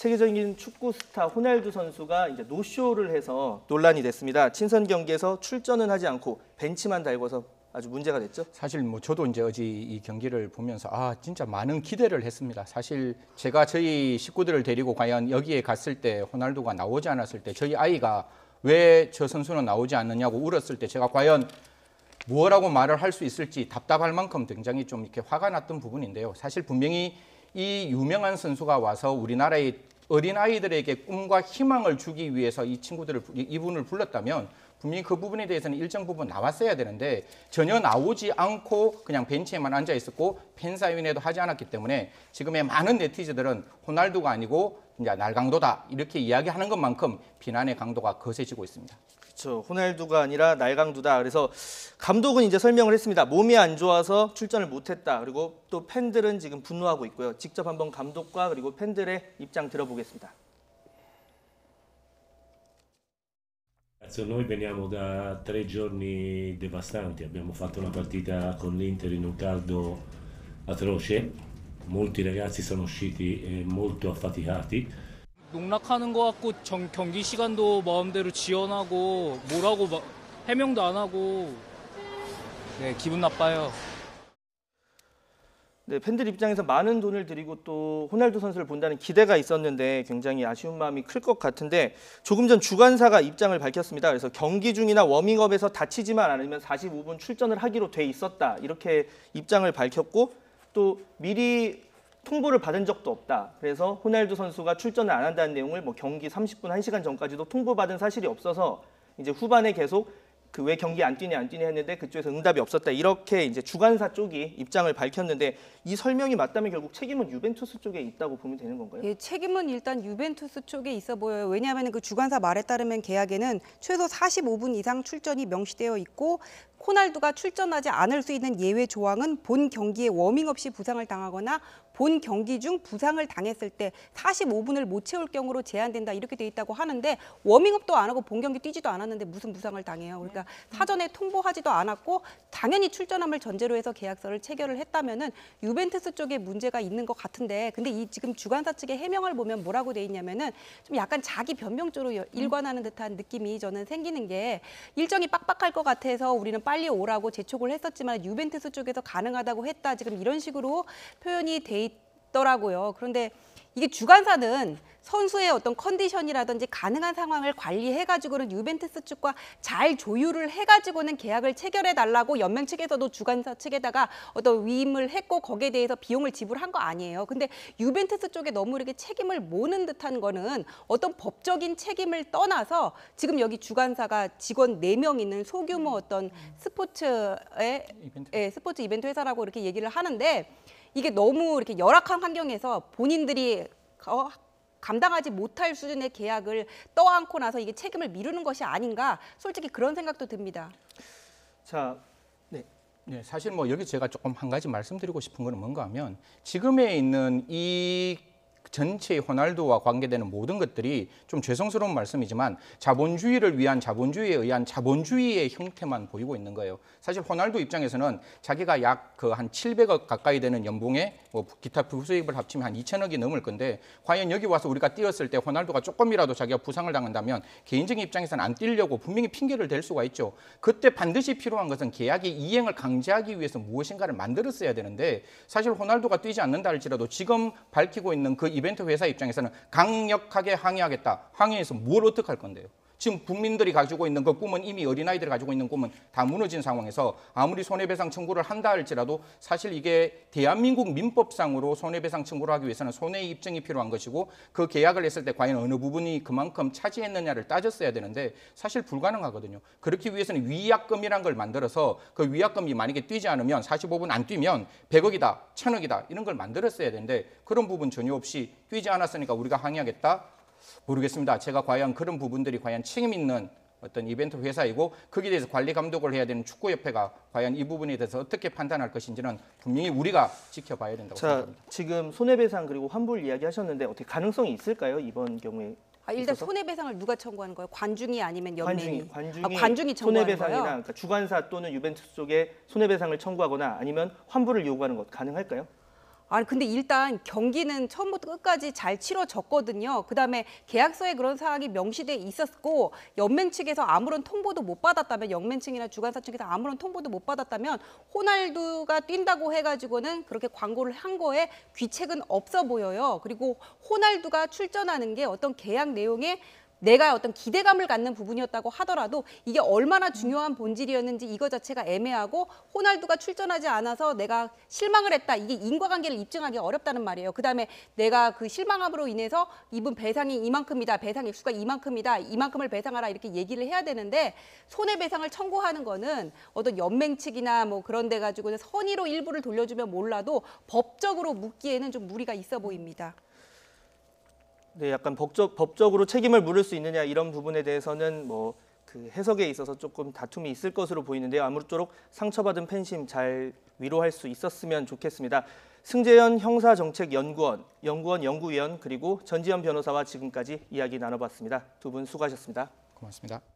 세계적인 축구 스타 호날두 선수가 이제 노쇼를 해서 논란이 됐습니다. 친선 경기에서 출전은 하지 않고 벤치만 달궈서 아주 문제가 됐죠. 사실 뭐 저도 이제 어제 이 경기를 보면서 진짜 많은 기대를 했습니다. 사실 제가 저희 식구들을 데리고 과연 여기에 갔을 때 호날두가 나오지 않았을 때 저희 아이가 왜 저 선수는 나오지 않느냐고 울었을 때 제가 과연 뭐라고 말을 할 수 있을지 답답할 만큼 굉장히 좀 이렇게 화가 났던 부분인데요. 사실 분명히 이 유명한 선수가 와서 우리나라의 어린 아이들에게 꿈과 희망을 주기 위해서 이분을 불렀다면 분명히 그 부분에 대해서는 일정 부분 나왔어야 되는데 전혀 나오지 않고 그냥 벤치에만 앉아 있었고 팬사인회도 하지 않았기 때문에 지금의 많은 네티즌들은 호날두가 아니고 이제 날강도다 이렇게 이야기하는 것만큼 비난의 강도가 거세지고 있습니다. 그렇죠. 호날두가 아니라 날강두다. 그래서 감독은 이제 설명을 했습니다. 몸이 안 좋아서 출전을 못했다. 그리고 또 팬들은 지금 분노하고 있고요. 직접 한번 감독과 그리고 팬들의 입장 들어보겠습니다. Noi veniamo da 3 giorni devastanti, abbiamo fatto una partita con l'Inter in un caldo atroce, molti ragazzi sono usciti molto affaticati. 농락하는 것 같고 경기 시간도 마음대로 지연하고 뭐라고 해명도 안 하고 네, 기분 나빠요. 네, 팬들 입장에서 많은 돈을 들이고 또 호날두 선수를 본다는 기대가 있었는데 굉장히 아쉬운 마음이 클 것 같은데 조금 전 주관사가 입장을 밝혔습니다. 그래서 경기 중이나 워밍업에서 다치지만 않으면 45분 출전을 하기로 돼 있었다. 이렇게 입장을 밝혔고 또 미리 통보를 받은 적도 없다. 그래서 호날두 선수가 출전을 안 한다는 내용을 뭐 경기 30분, 1시간 전까지도 통보받은 사실이 없어서 이제 후반에 계속 그 왜 경기 안 뛰냐 했는데 그쪽에서 응답이 없었다. 이렇게 이제 주관사 쪽이 입장을 밝혔는데 이 설명이 맞다면 결국 책임은 유벤투스 쪽에 있다고 보면 되는 건가요? 예, 책임은 일단 유벤투스 쪽에 있어 보여요. 왜냐하면 그 주관사 말에 따르면 계약에는 최소 45분 이상 출전이 명시되어 있고 호날두가 출전하지 않을 수 있는 예외 조항은 본 경기에 워밍업 시 부상을 당하거나 본 경기 중 부상을 당했을 때 45분을 못 채울 경우로 제한된다 이렇게 돼 있다고 하는데 워밍업도 안 하고 본 경기 뛰지도 않았는데 무슨 부상을 당해요. 그러니까 사전에 통보하지도 않았고 당연히 출전함을 전제로 해서 계약서를 체결을 했다면은 유벤투스 쪽에 문제가 있는 것 같은데 근데 이 지금 주관사 측의 해명을 보면 뭐라고 돼 있냐면은 좀 약간 자기 변명 쪽으로 일관하는 듯한 느낌이 저는 생기는 게 일정이 빡빡할 것 같아서 우리는 빨리 오라고 재촉을 했었지만 유벤투스 쪽에서 가능하다고 했다. 지금 이런 식으로 표현이 돼 있더라고요. 그런데 이게 주관사는 선수의 어떤 컨디션이라든지 가능한 상황을 관리해가지고는 유벤투스 측과 잘 조율을 해가지고는 계약을 체결해달라고 연맹 측에서도 주관사 측에다가 어떤 위임을 했고 거기에 대해서 비용을 지불한 거 아니에요. 근데 유벤투스 쪽에 너무 이렇게 책임을 모는 듯한 거는 어떤 법적인 책임을 떠나서 지금 여기 주관사가 직원 4명 있는 소규모 어떤 스포츠 이벤트 회사라고 이렇게 얘기를 하는데 이게 너무 이렇게 열악한 환경에서 본인들이 감당하지 못할 수준의 계약을 떠안고 나서 이게 책임을 미루는 것이 아닌가 솔직히 그런 생각도 듭니다. 자, 네, 사실 뭐 여기 제가 조금 한 가지 말씀드리고 싶은 거는 뭔가 하면 지금에 있는 이 전체 호날두와 관계되는 모든 것들이 좀 죄송스러운 말씀이지만 자본주의를 위한 자본주의에 의한 자본주의의 형태만 보이고 있는 거예요. 사실 호날두 입장에서는 자기가 약 한 700억 가까이 되는 연봉에 뭐 기타 부수입을 합치면 한 2천억이 넘을 건데 과연 여기 와서 우리가 뛰었을 때 호날두가 조금이라도 자기가 부상을 당한다면 개인적인 입장에서는 안 뛰려고 분명히 핑계를 댈 수가 있죠. 그때 반드시 필요한 것은 계약의 이행을 강제하기 위해서 무엇인가를 만들었어야 되는데 사실 호날두가 뛰지 않는다 할지라도 지금 밝히고 있는 그 이벤트 회사 입장에서는 강력하게 항의하겠다. 항의해서 뭘 어떻게 할 건데요? 지금 국민들이 가지고 있는 그 꿈은 이미 어린아이들이 가지고 있는 꿈은 다 무너진 상황에서 아무리 손해배상 청구를 한다 할지라도 사실 이게 대한민국 민법상으로 손해배상 청구를 하기 위해서는 손해의 입증이 필요한 것이고 그 계약을 했을 때 과연 어느 부분이 그만큼 차지했느냐를 따졌어야 되는데 사실 불가능하거든요. 그렇기 위해서는 위약금이란 걸 만들어서 그 위약금이 만약에 뛰지 않으면 45분 안 뛰면 100억이다, 1000억이다 이런 걸 만들었어야 되는데 그런 부분 전혀 없이 뛰지 않았으니까 우리가 항의하겠다. 모르겠습니다. 제가 과연 그런 부분들이 과연 책임 있는 어떤 이벤트 회사이고 거기에 대해서 관리 감독을 해야 되는 축구협회가 과연 이 부분에 대해서 어떻게 판단할 것인지는 분명히 우리가 지켜봐야 된다고 생각합니다. 지금 손해배상 그리고 환불 이야기하셨는데 어떻게 가능성이 있을까요? 이번 경우에 일단 손해배상을 누가 청구하는 거예요? 관중이 아니면 연맹이? 관중이 손해배상이나 그러니까 주관사 또는 유벤투스 쪽에 손해배상을 청구하거나 아니면 환불을 요구하는 것 가능할까요? 아니 근데 일단 경기는 처음부터 끝까지 잘 치러졌거든요. 그다음에 계약서에 그런 사항이 명시돼 있었고 연맹 측에서 아무런 통보도 못 받았다면 영맹 측이나 주관사 측에서 아무런 통보도 못 받았다면 호날두가 뛴다고 해가지고는 그렇게 광고를 한 거에 귀책은 없어 보여요. 그리고 호날두가 출전하는 게 어떤 계약 내용에 내가 어떤 기대감을 갖는 부분이었다고 하더라도 이게 얼마나 중요한 본질이었는지 이거 자체가 애매하고 호날두가 출전하지 않아서 내가 실망을 했다. 이게 인과관계를 입증하기 어렵다는 말이에요. 그다음에 내가 그 실망함으로 인해서 입은 배상이 이만큼이다. 배상 액수가 이만큼이다. 이만큼을 배상하라 이렇게 얘기를 해야 되는데 손해배상을 청구하는 거는 어떤 연맹 측이나 뭐 그런 데 가지고는 선의로 일부를 돌려주면 몰라도 법적으로 묻기에는 좀 무리가 있어 보입니다. 네, 약간 법적으로 책임을 물을 수 있느냐 이런 부분에 대해서는 뭐 그 해석에 있어서 조금 다툼이 있을 것으로 보이는데요. 아무쪼록 상처받은 팬심 잘 위로할 수 있었으면 좋겠습니다. 승재현 형사정책연구원, 연구위원 그리고 전지현 변호사와 지금까지 이야기 나눠봤습니다. 두 분 수고하셨습니다. 고맙습니다.